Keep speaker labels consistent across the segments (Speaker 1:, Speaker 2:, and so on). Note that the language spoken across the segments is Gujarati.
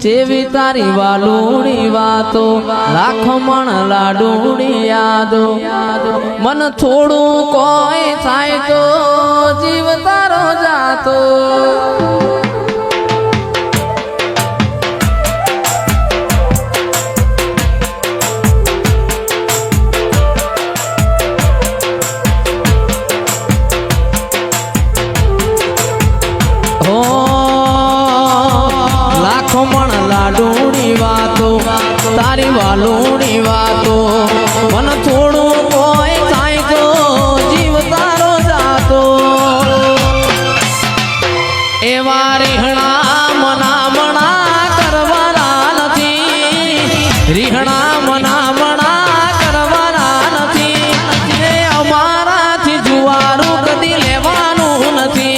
Speaker 1: જેવી તારી વાલુડી વાતો લાખ મણ લાડુડી યાદો મન થોડું કોઈ થાય તો જીવ તારો જાતો લાડુની વાતો તારી વાલુની વાતો મન થોડું કોઈ થાય તો જીવ તારો જાતો એવા રીહણા મનામણા કરવાના નથી રીહણા મનામણા કરવાના નથી એ અમારાથી જુવારું કદી લેવાનું નથી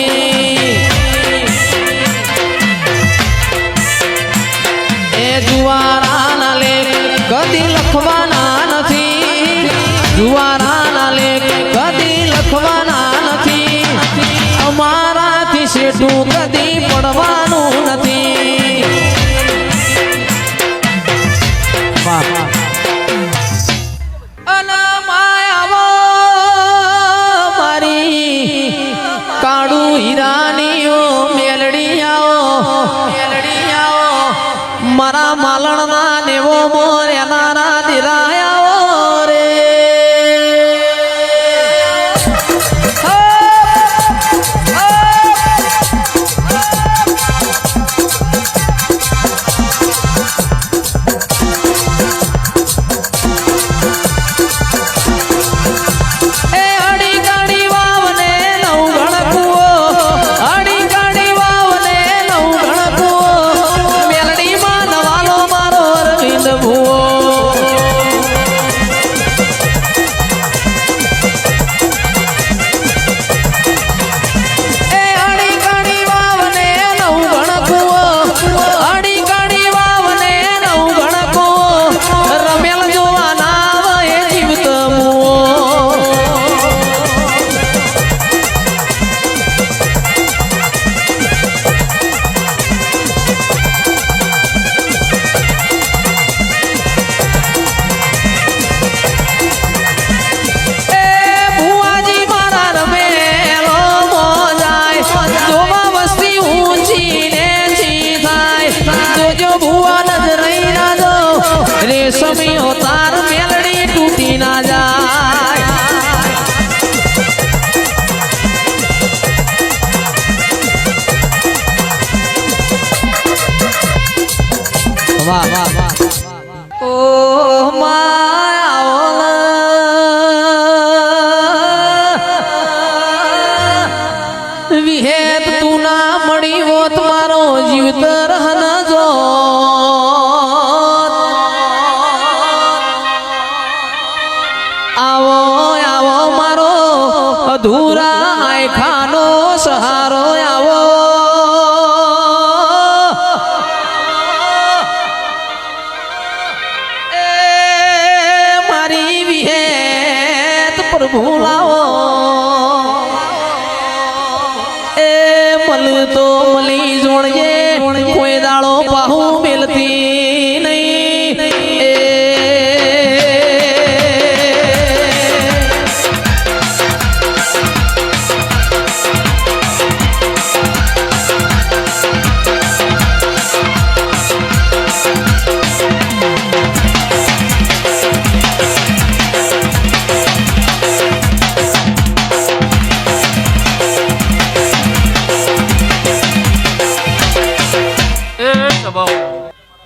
Speaker 1: જુવારાના લેખ કદી લખવાના નથી જુવારાના લેખ કદી લખવાના નથી અમારાથી શેઠું કદી પડવાનું નથી અનમાયાવો મારી કાળું હીરાનીઓ મેલડીયાઓ મારા માલણના નેવો મોર્યાના દિરાયાઓ રે રેશમીઓ તાર મેલડી તૂટી ના જાય વાહ વાહ વાહ ઓ માયા વિહેત તું ના મળી હોત મારો જીવતર ન જો આવો આવો મારો અધૂરા ખાનો સહારો આવો એ મારી વિહેત પ્રભુ લાવો એ મલ તો મલી જોણજે કોઈ દાડો પાહુ મેલતી નહીં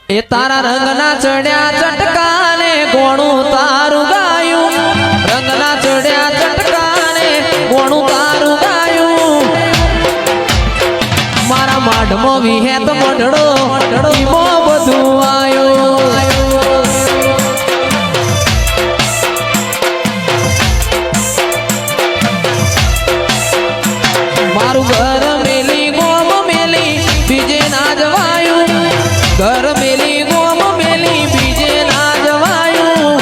Speaker 1: એ તારા રંગના ચડ્યા ચટકાને ગોણું તારું ગાયું રંગના ચડ્યા ચટકાને ગોણું તારું ગાયું મારા માઢમાં વિહેત મઢડો ઈમો બધું આયું મારું ઘર મેલી ગોમ મેલી બીજે ના જવાયું ઘર મેલી ગોમ મેલી બીજે ના જવાયું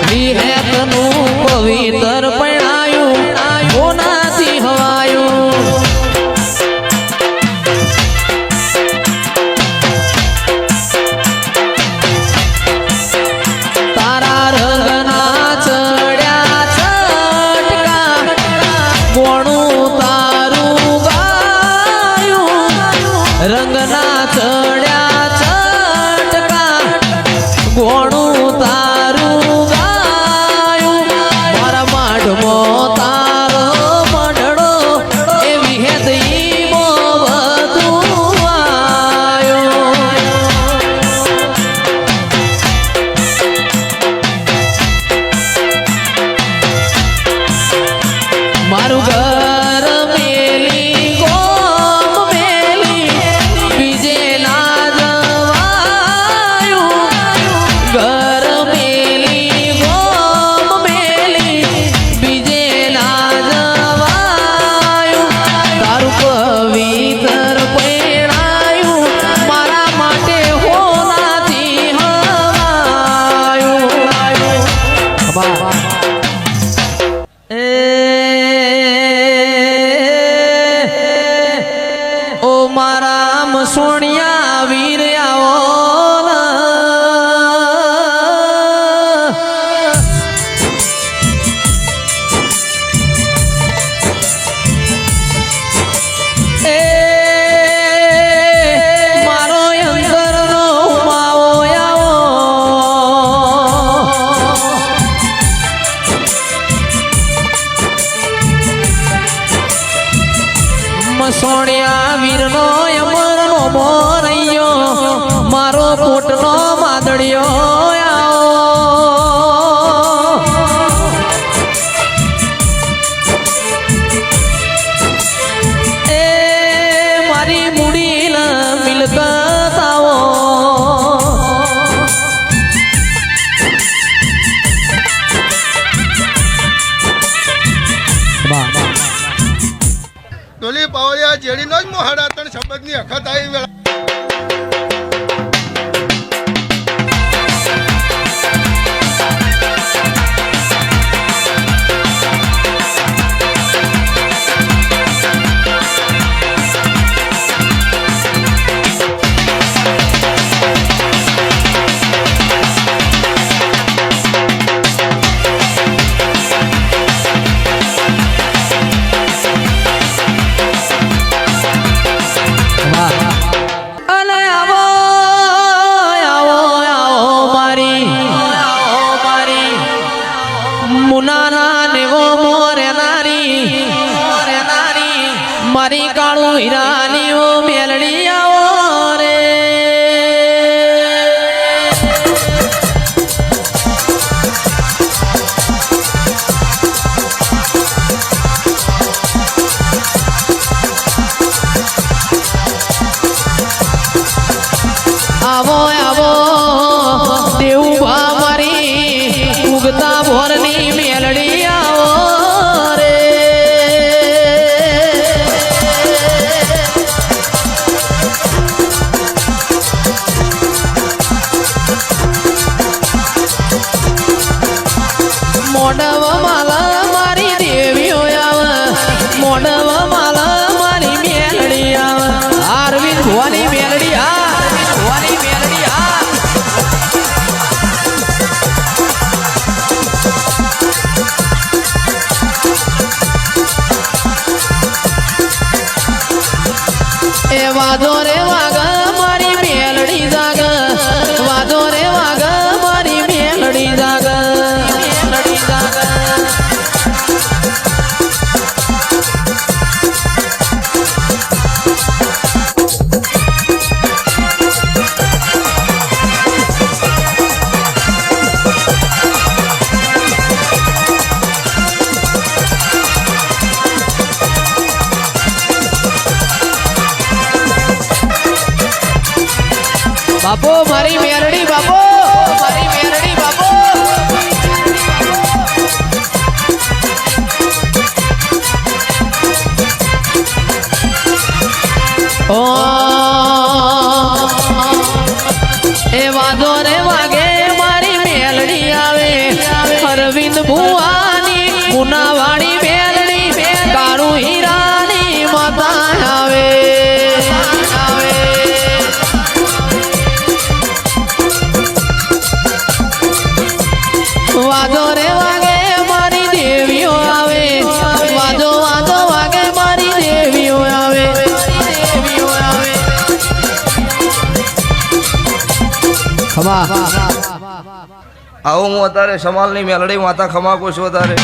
Speaker 1: વિહેતનું પવિત્ર પણાયું કોનાથી હવાયું હીરાની ઓ મેલડી આવો રે આવો આવો દેવું મારી ઉગતા ભોરની મેલડી આવો રે મોડવ માલા મારી દેવીઓ આવે મોડવ માલા મારી મેલડી આવે અરવિંદ ભવાની મેલડી ભવાની મેલડી એ વાદો રે વાગા મારી મેલડી જાગ વાદો રે વાગા મારી મેલડી જાગ મેલડી જાગ બાપો મારી મેલડી બાપો મારી મેલડી બાપો ઓ એ વાદો રે વાગે મારી મેલડી આવે અરવિંદ ભુવાની પુનાવાડી મેલડી કાળુ હીરાની માતા આવે વાદો રે વાગે મારી દેવીઓ આવે વાદો વાદો વાગે મારી દેવીઓ આવે દેવીઓ આવે ખમા
Speaker 2: આવો હું અત્યારે સમાલની મેલડી માતા ખમા કહું છું અત્યારે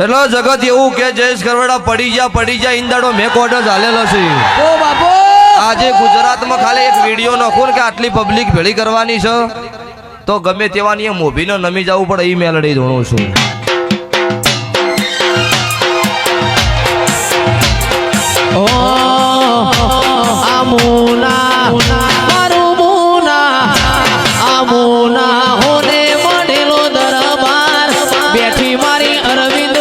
Speaker 2: એટલો જગત એવું કે જયેશ ગરવાડા પડી જા ઈંદાડો મેં કોર્ટ ચાલેલો છે
Speaker 1: ઓ બાપો
Speaker 2: આજે ગુજરાતમાં ખાલી એક વિડીયો નાખો ને કે આટલી પબ્લિક ભેળી કરવાની છે તો ગમે તેવાની મોભીનો નમી જવું પડે એ મેલડી ધોણું છું
Speaker 1: ઓ આમુના મારું મુના આમુના હોને મળેલો દરબાર બેઠી મારી અરવિંદ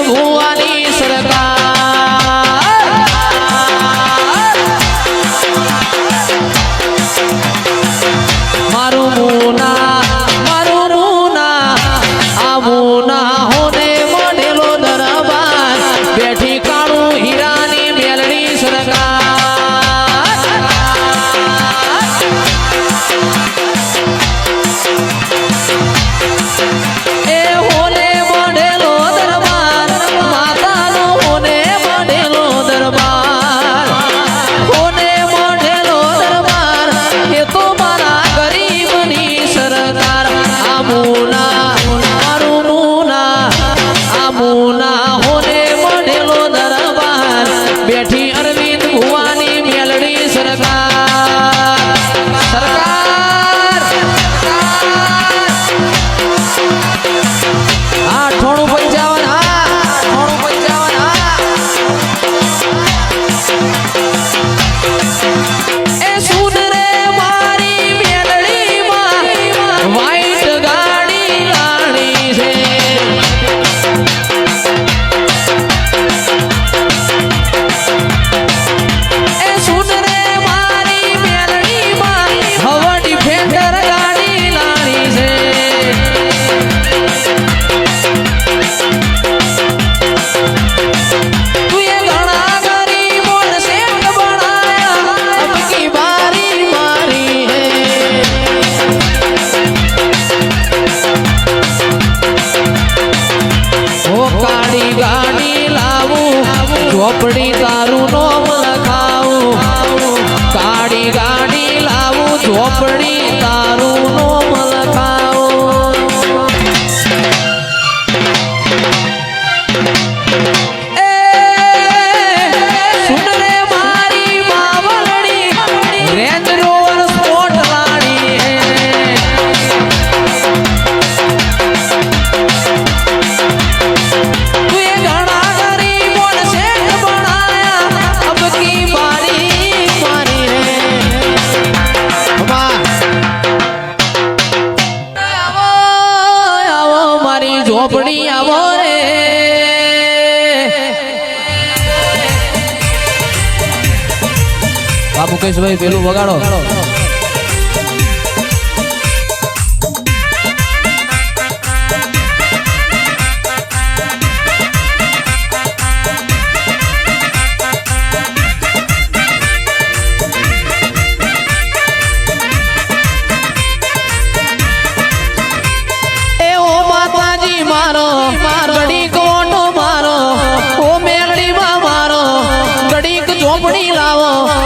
Speaker 1: મુકેશભાઈ પેલું વગાડો.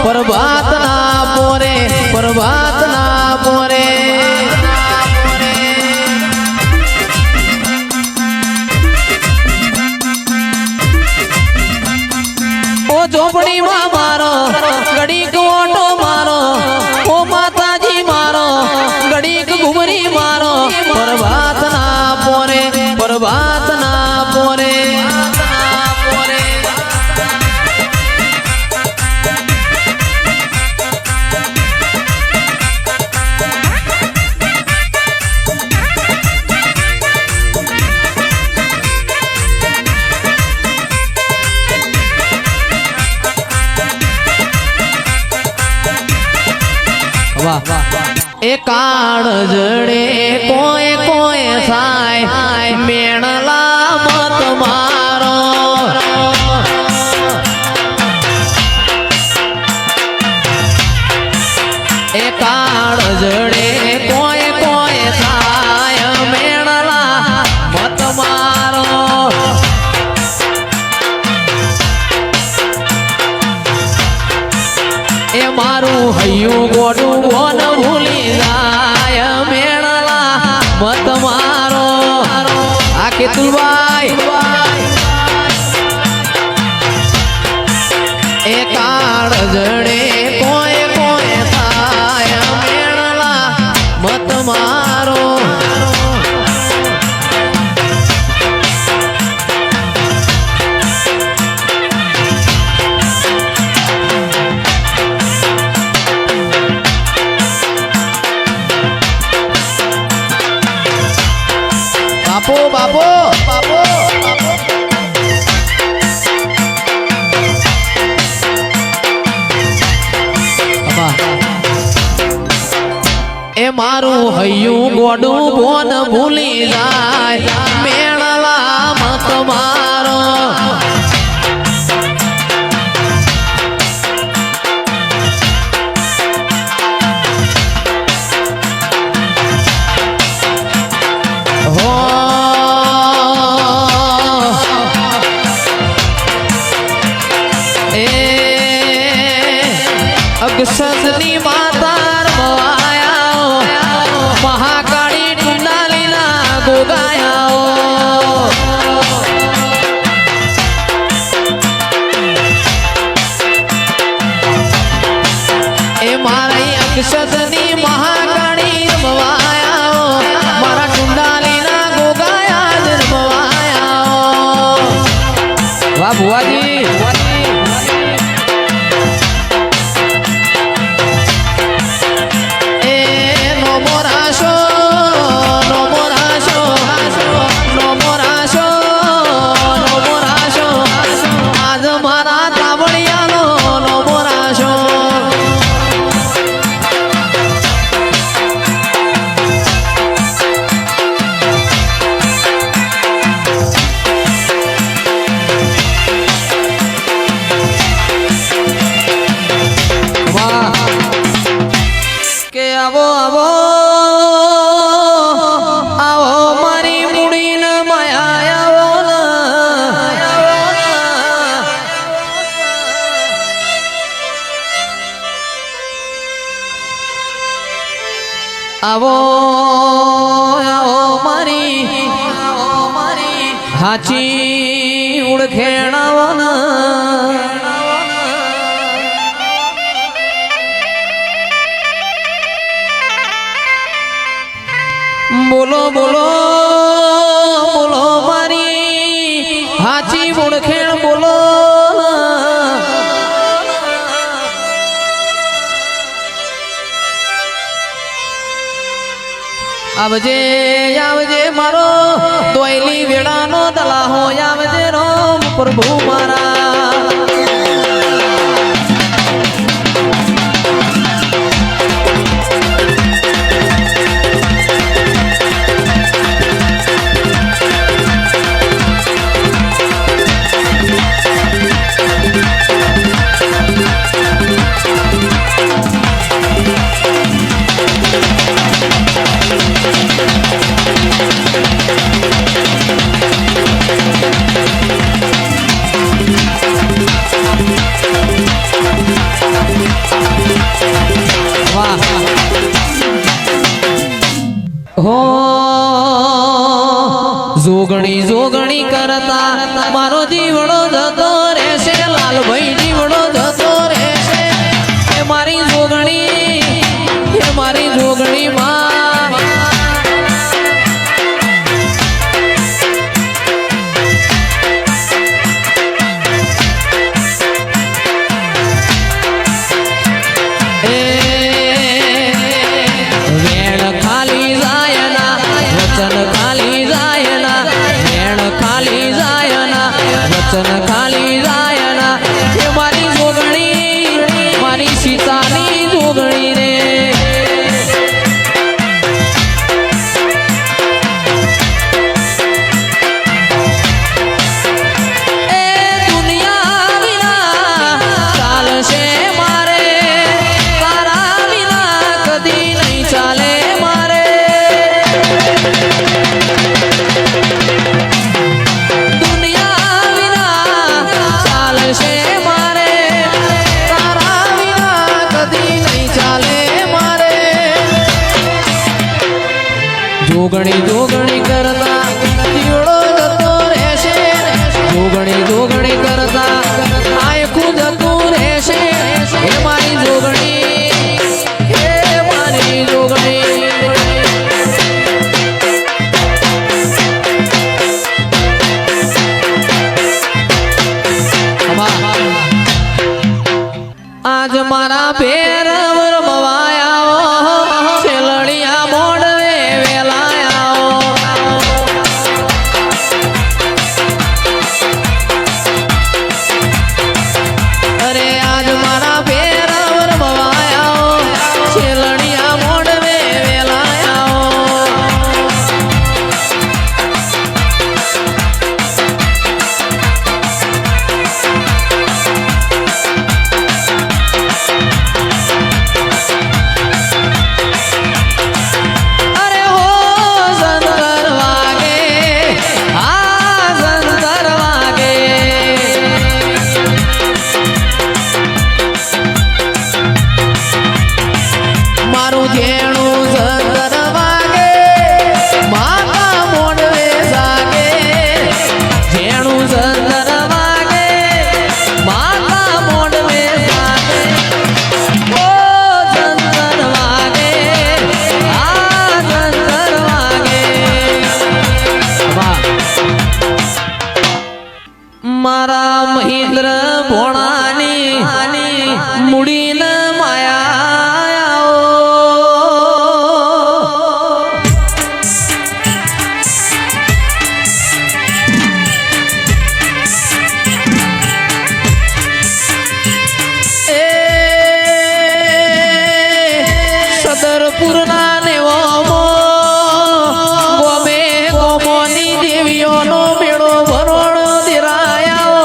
Speaker 1: પ્રભાત ના પોરે પ્રભાત ના પોરે ઓ ઝોપડી માં મારો ઘડીક ઓટો મારો ઓ માતાજી મારો ઘડીક ઘુમરી મારો પ્રભાત ના પોરે પ્રભાત ના પોરે એ કાળ જડે કોઈ કોઈ થાય મેણલા મત મારો એ કાળ જડે કોઈ કોઈ થાય મેણલા મત મારો એ મારું હૈયું ગોડું બોન ભૂલી જાય મેળલા મત મારો આ કેતુભાઈ એ કાળ જડે કોઈ કોઈ થાય મેળલા મત મારો બાપો બાપો બાપો એ મારું હૈયું ગોડું બોન ભૂલી જાય મેળલા મત મારો અક્ષસની માતા રમવાયા મહાકાળી ટુંડાલીના ગોગાયા એ મારી અક્ષસની મહાકાળી રમવાયા મારા ટુંડાલીના ગોગાયા રમવાયા વાહ ભુવાજી આવો આવો મારી હાચી ઉળખેણાવના બોલો બોલો બોલો મારી હાચી ઉળખેણ બોલો આવજે આવજે મારો દોયલી વેળાનો દલાહો આવજે રોમ પ્રભુ મારા જોગણી જોગણી કરતા મારો જીવડો જતો રહેશે લાલભાઈ જીવડો જતો રહેશે એ મારી જોગણી માં વેણ ખાલી જાય ના વચન ખાલી જાય ના વેણ ખાલી જાય ના વચન ખાલી જાય ના એ મારી જોગણી મારી સીતાની જોગણી રે એ દુનિયા વિના ચાલશે મારે તારા વિના કદી નહીં ચાલે મારે દુનિયા વિના ચાલશે મારે તારા વિના કદી નહીં ચાલે મારે જોગણી જોગણી કરતા દીવડો જતો રહેશે જોગણી જોગણી કરતા આયખું જતું રહેશે હે મારી જોગણી હે મારી જોગણી આજ મારા પેર મવાયા છેલડિયા મોડવે વેલાયા અરે આજ મારા પેર મવાયા છેલડિયા મોડવે વેલાયા અરે હો સંતર વાગે આ સંતર વાગે મારું જેણું સંતર વાગે માતા મોડવે જાગે જેણું સંતર વાગે માતા મોડવે જાગે ઓ સંતર વાગે આ સંતર વાગે મારા મહેન્દ્ર ભોણાની મુડીન માયા એ સદરપુરના નેવો ગોમે ગોમોની દેવીઓનો મેળો ભરોણ દેરાયો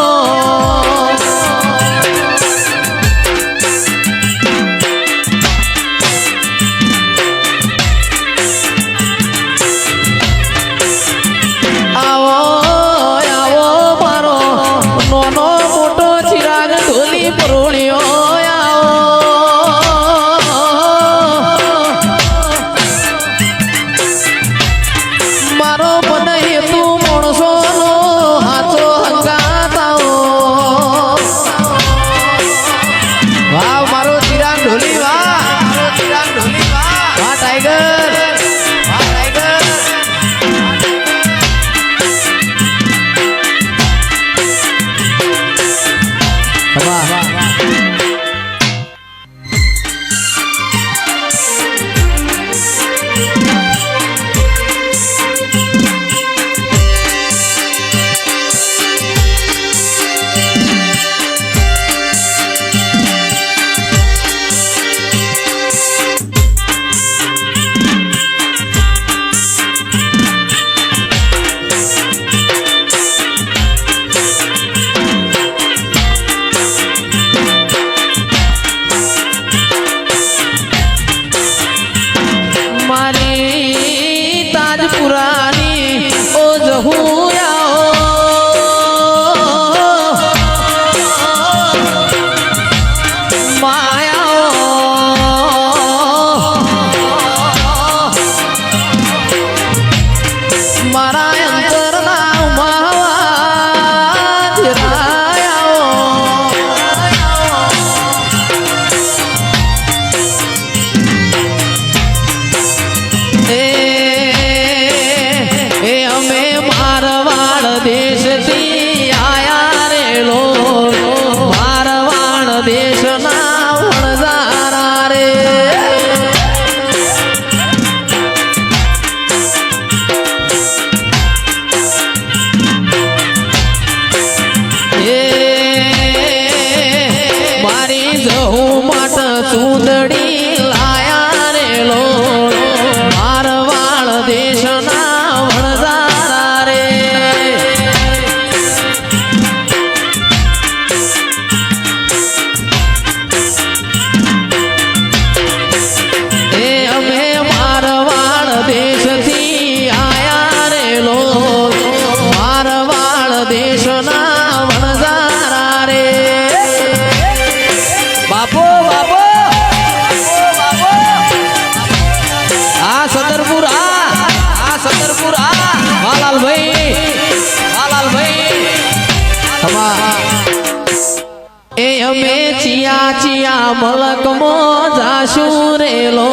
Speaker 1: આવો આવો મારો નોનો મોટો ચિરાગ ઢોલી પરોણ્યો મારો મને હેતુ માણસોનો હાથો હંગાતાઓ વાહ મારો ચિરાગ ઢોલી વાહ ટાઈગર વાહ ટાઈગર વાહ દેશના વણઝારા રે મારી જહુ માટ ચૂંદડી લાયા રે લો મારવાડ દેશના વણઝારા રે એ અમે મારવાડ દેશથી આયા રે લો મારવાડ દેશના વણઝારા રે બાપો બાપો આ સદરપુર આ સદરપુર વાલાલભાઈ એ અમે ચિયા ચિયા મલકમો જાશું રે લો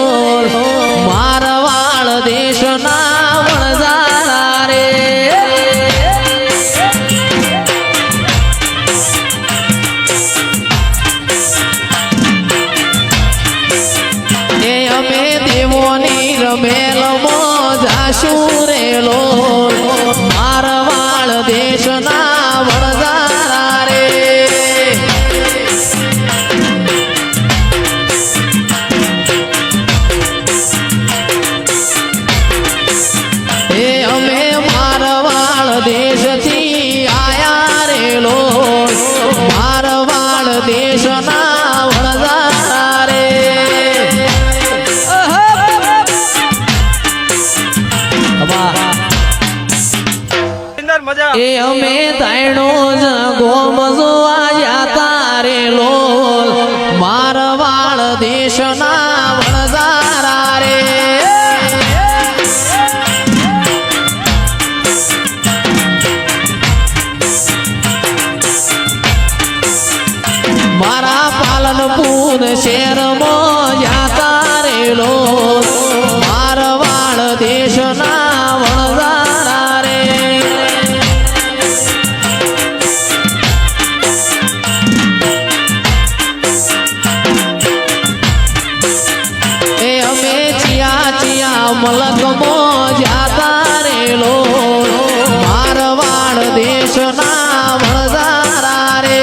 Speaker 1: મારવાડ દેશના વણઝારા રે અમે દેવોની રમેલમો જાશું રે લો મારવાડ દેશના વણઝારા રે એ અમે મારવાડ દેશથી આયા રે લો મારવાડ દેશના વણઝારા રે એ અમે તાયણો જ ગોમ જોવા જાતા રે લો મારવાડ દેશના વણઝારા રે મારા પાલનપુર શહેરમાં જાતા રે લો મારવાડ દેશના વણઝારા રે એ અમે ચિયા ચિયા મલકમો જાતા રે લો મારવાડ દેશના વણઝારા રે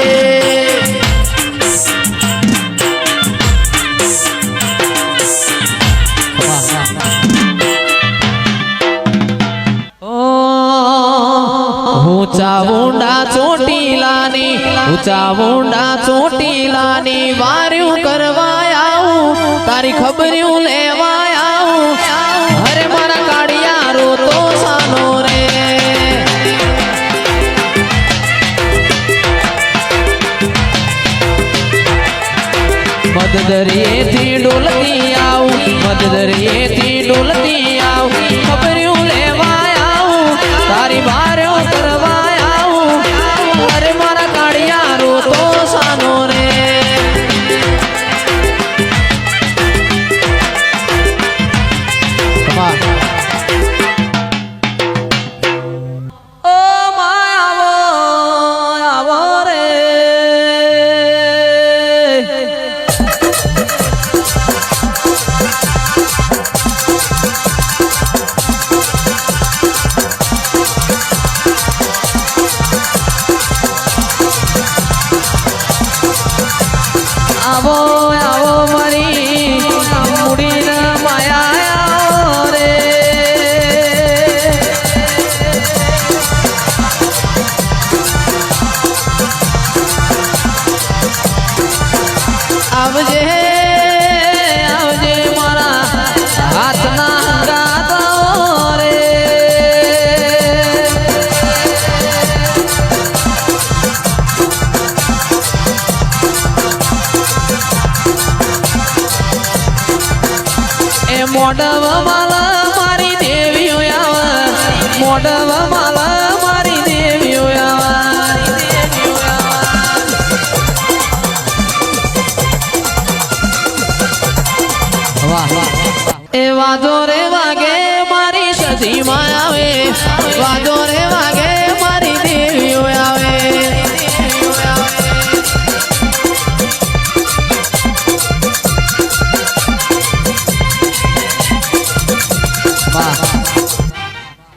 Speaker 1: ઊંચા ઊંડા ચોટીલાની વાર્યું કરવા આવું તારી ખબર્યું લેવા આવું અરે મારા કાળિયા રોતો સાનો રે મદદરીએથી ડોલતી આવું મદદરીએથી ડોલતી આવું ખબર્યું લેવા આવું તારી વાર્યો કરવા આવું અરે મારા કાળિયા રોતો સાનો રે ઓ માવો આવો રે આવો આવો મારી મુડીના માયા રે આવજે આવજે મારા હાથના ગાતો રે મોડવ માલા મારી દેવીઓ આવે મોડવ માલા મારી દેવીઓ આવે એ વાજો રે વાગે મારી સજીમાં આવે વાજો